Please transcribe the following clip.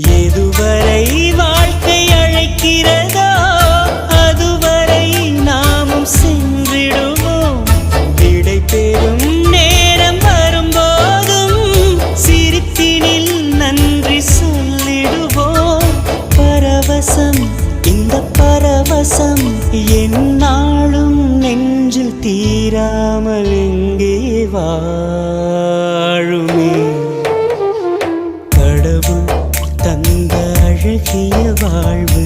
எதுவரை வாழ்க்கை அழைக்கிறதோ அதுவரை நாமும் சென்றிடுவோம். விடை பெறும் நேரம் வரும்போதும் சிரிப்பினில் நன்றி சொல்லிடுவோம். பரவசம், இந்த பரவசம் எந்நாளும் நெஞ்சில் தீராமல் எங்கே வாழுமே. கடவுள் தந்த அழகிய வாழ்வு